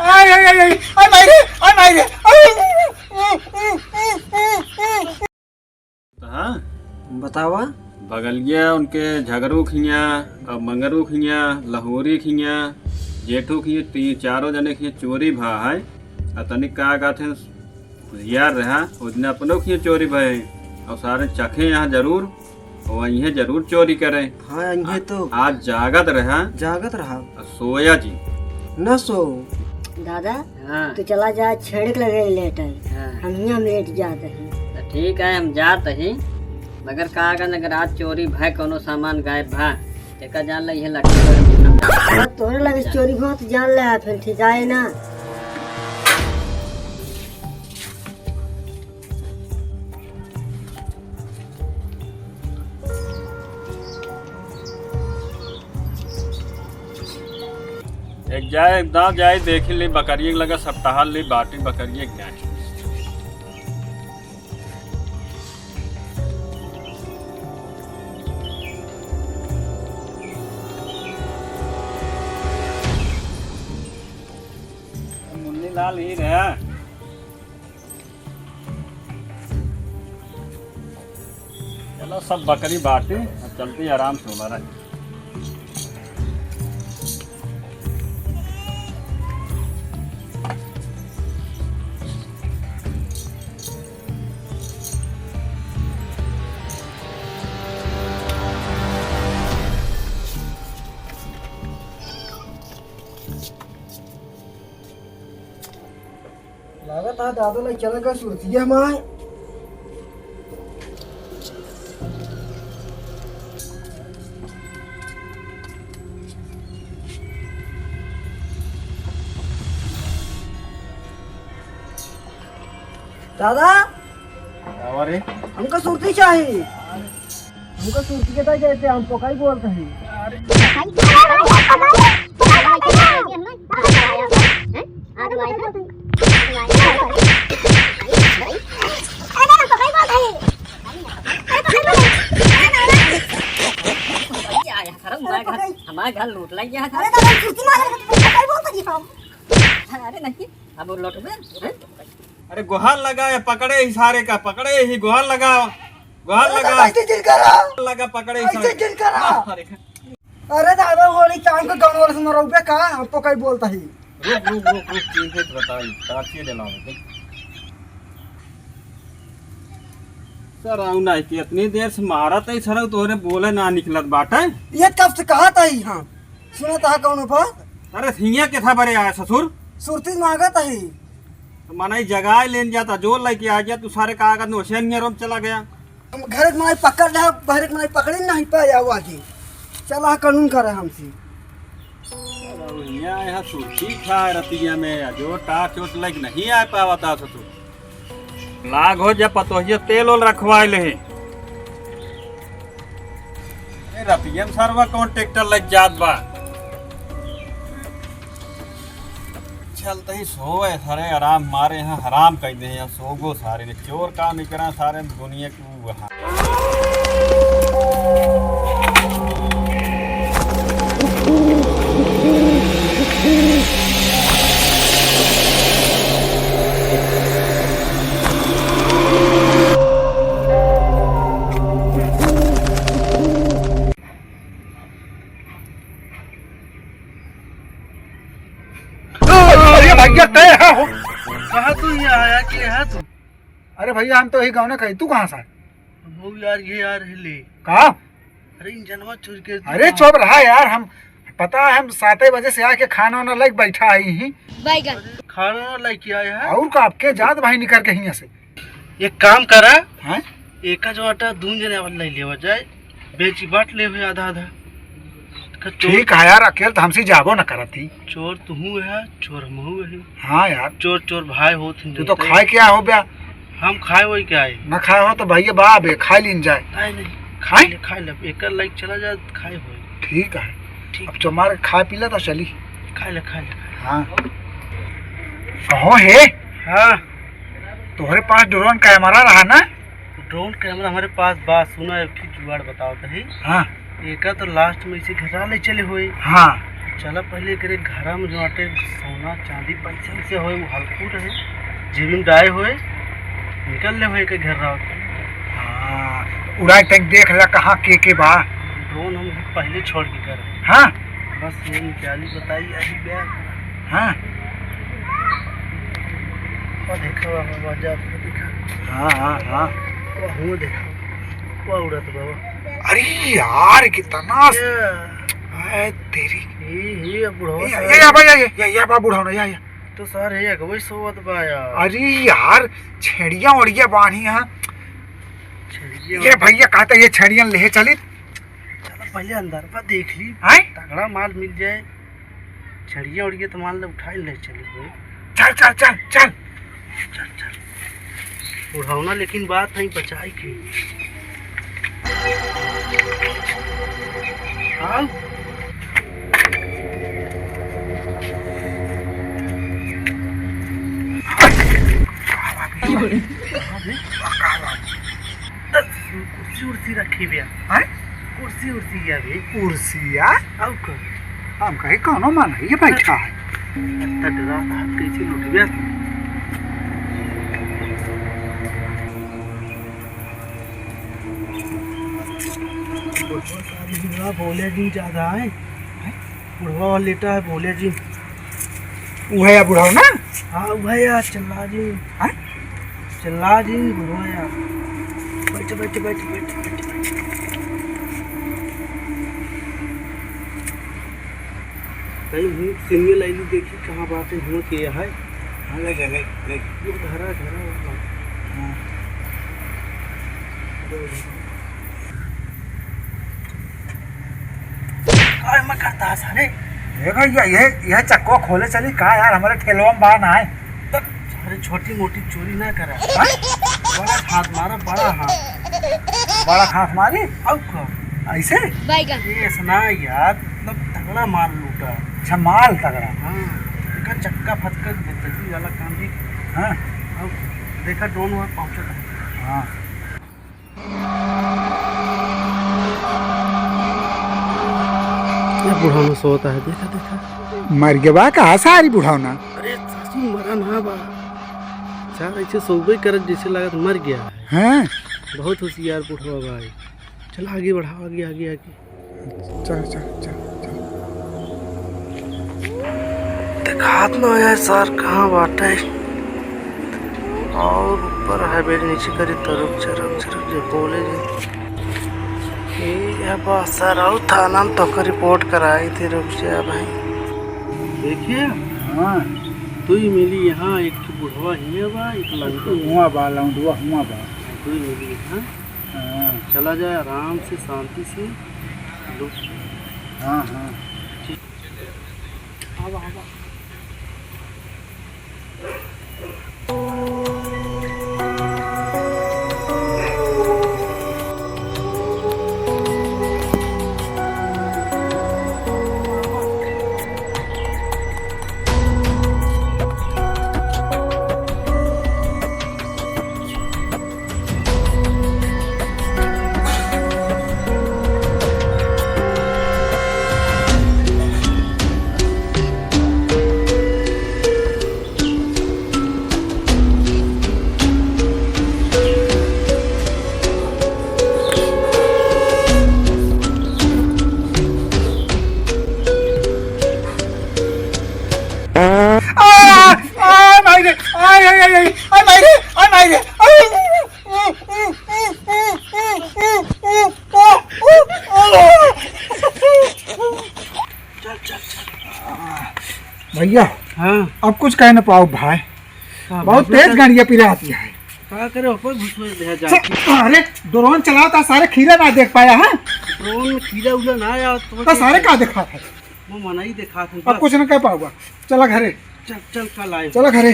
आय आय आय आय मायरे आय मायरे। हाँ बतावा। बगलिया उनके झगड़ू खिया और मंगरू खिया लहोरी खिया जेठू खिए तीन चारों जने खिए चोरी भा है और तनिक का कहते यार रहा उतने अपनों खिए चोरी भय और सारे चखे यहाँ जरूर और यहीं जरूर चोरी करें। हाँ ये तो आज जागत रहा और सोया जी न सो। दादा हाँ तो चला जा छेड़क लगे लेट है। हाँ हम लेट जाते हैं। तो ठीक है हम जात ही मगर का अगर आज चोरी भाई कोनो सामान गायब भा तेका जान ली है लड़की तोरे लगे चोरी बहुत जान ले फिर ठीक है ना। एक जाए दाव जाए देखी ली बकरिए लगा सप्ताह ली बाटी बकरिए जाए। मुन्नी लाल ही रहा चलो सब बकरी बाटी और चलती आराम से हो रहा है। लागत है दादा लग चला गया सुरती है माय। दादा अरे हमको सुरती चाहिए। हमको सुरती के कहते हम पकाई बोलते हैं। हमारा घर लूट लग गया था। अरे नहीं अब लौट में अरे गुहार लगा या पकड़े ही सारे का पकड़े ही गुहार लगा लगा पकड़े ही सारे। अरे दादा होली चांद को गाँव वाले से मरो बे का हम पकाई बोलता है। रुक चीज है बताई काटिए देना सर आऊ ना कि इतनी देर से मारा था सर तोहरे बोले ना निकलत बाटे। ये कब से कहा था ही हम सुना था कौन पर। अरे हिया के था बरे आया ससुर सुरती मांगत है तो मना ही जगह लेन जाता जो लेके आ गया तू सारे कागज नोशन में चला गया। हम घर में पकड़ ले घर में पकड़े नहीं पाया हुआ थी। चला कानून करे हमसे। यहाँ सुरती था रतिया में जो टाट चोट लग नहीं आ पावा था ससुर लाग हो जा पतोहिया तेल ओल रखवाए ले रतिया में सरवा कौन ट्रैक्टर लग जात बा चलते ही सोए सारे आराम मारे यहाँ हराम कह दे यहाँ सोगो सारे ने चोर काम नहीं करा सारे दुनिया को वहाँ कहा तू यहाँ आया कि यहाँ तू? अरे भैया हम तो यही गाँव ने कही तू कहाँ से वो यार ये यार हिले कहा। अरे इन जनवा चोर के अरे चुप रहा यार हम पता है हम 7 बजे से आके खाना वाना लग बैठा आई ही खाना लेके आया है। और का आपके जात भाई निकल के यहाँ से एक काम करा हैं एका जो आटा दून जने अपन ले लेवा जाए बेची बाट ले हुए आधा आधा। ठीक है यार अकेले तो हमसे जाबो न करती। चोर तू है चोर हम है। हाँ यार चोर चोर भाई हो तू तो खाए क्या हो गया। हम खाए वही क्या है न खाए हो तो भैया बाप है खाई लीन जाए। नहीं खाए ले एक लाइक चला जाए खाए हो। ठीक है अब तुम्हारे खा पी ले तो चली खा ले हाँ कहो है। हाँ तुम्हारे पास ड्रोन कैमरा रहा ना। ड्रोन कैमरा हमारे पास बात सुना है कि जुगाड़ बताओ तो है। हाँ एक तो लास्ट में इसे घरा ले चले हुए। हाँ चला पहले करे घरा में जो आटे सोना चांदी पैसा से होए वो हल्कू रहे जेबी में डाए होए निकल ले होए के घर रहा हाँ उड़ाई तक देख ला कहाँ के बा। ड्रोन हम पहले छोड़ के कर हाँ बस ये निकाली बताई यही बैग हाँ और देखा बाबा जा देखा हाँ हाँ हाँ वो हूँ देखा वो उड़त बाबा। अरे यार कितना है तेरी ये बुढ़वा ये बा बुढ़ा ना या तो सर है वही सोवत बा यार। अरे यार छेड़िया उड़िया बानी है ये भैया कहता ये छेड़िया ले चली। चलो पहले अंदर पर देख ली हैं तगड़ा माल मिल जाए छड़िया उड़िया तो मान ले उठा ले चले कोई। चल चल चल चल चल चल उड़ाना लेकिन बात नहीं बचाई की। हाँ कुर्सी उर्सी रखी भैया हैं कुर्सी उर्सी है भी कुर्सिया अब कर हम कहीं कौनो मन है ये बैठा है इतना डरा था कैसे लुट गया। बोले जी ज्यादा है बुढ़वा लेटा है बोले जी वो है या बुढ़ा ना। हाँ वह यार चल्ला जी हैं चल्ला जी बुढ़वा यार बैठ बैठ बैठ बैठ बैठ कहीं हूँ सिंगल लाइली देखी कहाँ बात है हूँ किया है। हाँ ले ले ले ले ये घरा घरा काय मैं करता है सारे देखो ये चक्को खोले चली कहा यार हमारे ठेलवा में बाहर ना है। सारे छोटी मोटी चोरी ना करा बड़ा हाथ मारा बड़ा हाथ बड़ा खास मारी अब कौन ऐसे ये सुना यार मतलब तगड़ा माल लूटा। अच्छा माल तगड़ा। हाँ देखा चक्का फटका जल्दी वाला काम भी। हाँ अब देखा ड्रोन वहाँ पहुँचा था। हाँ ये बुढ़ाना सोता है देखा देखा मर गया बा कहा सारी बुढ़ावना। अरे सासू मरा ना बा चार ऐसे सोबे कर जैसे लगा मर गया है। हैं बहुत होशियार बुढ़वा भाई। चल आगे बढ़ाओ आगे आगे आगे चल चल चल चल दिखात ना यार सर कहाँ बात है और ऊपर है बेड नीचे करी तरफ चरक जो बोले जी ये बस सर आओ थाना में तो का रिपोर्ट कराई थी रुक जा भाई। देखिए हाँ तू ही मिली यहाँ एक बुढ़वा ही है बा एक लंका हुआ बा लौंडुआ हुआ बा तू ही मिली यहाँ। हाँ चला जाए आराम से शांति से लो। हाँ हाँ आवा आवा भैया हाँ अब कुछ कह ना पाओ भाई बहुत तेज गाड़ियाँ पिराती है। क्या करे ऊपर घुस जाके अरे ड्रोन चलाओ था सारे खीरे ना देख पाया है ड्रोन में कीड़ा उड़ा ना आया तो सारे का देखा था वो मना ही देखा था अब कुछ ना कह पाऊंगा। चला घरे चल चल कल आए चला घरे।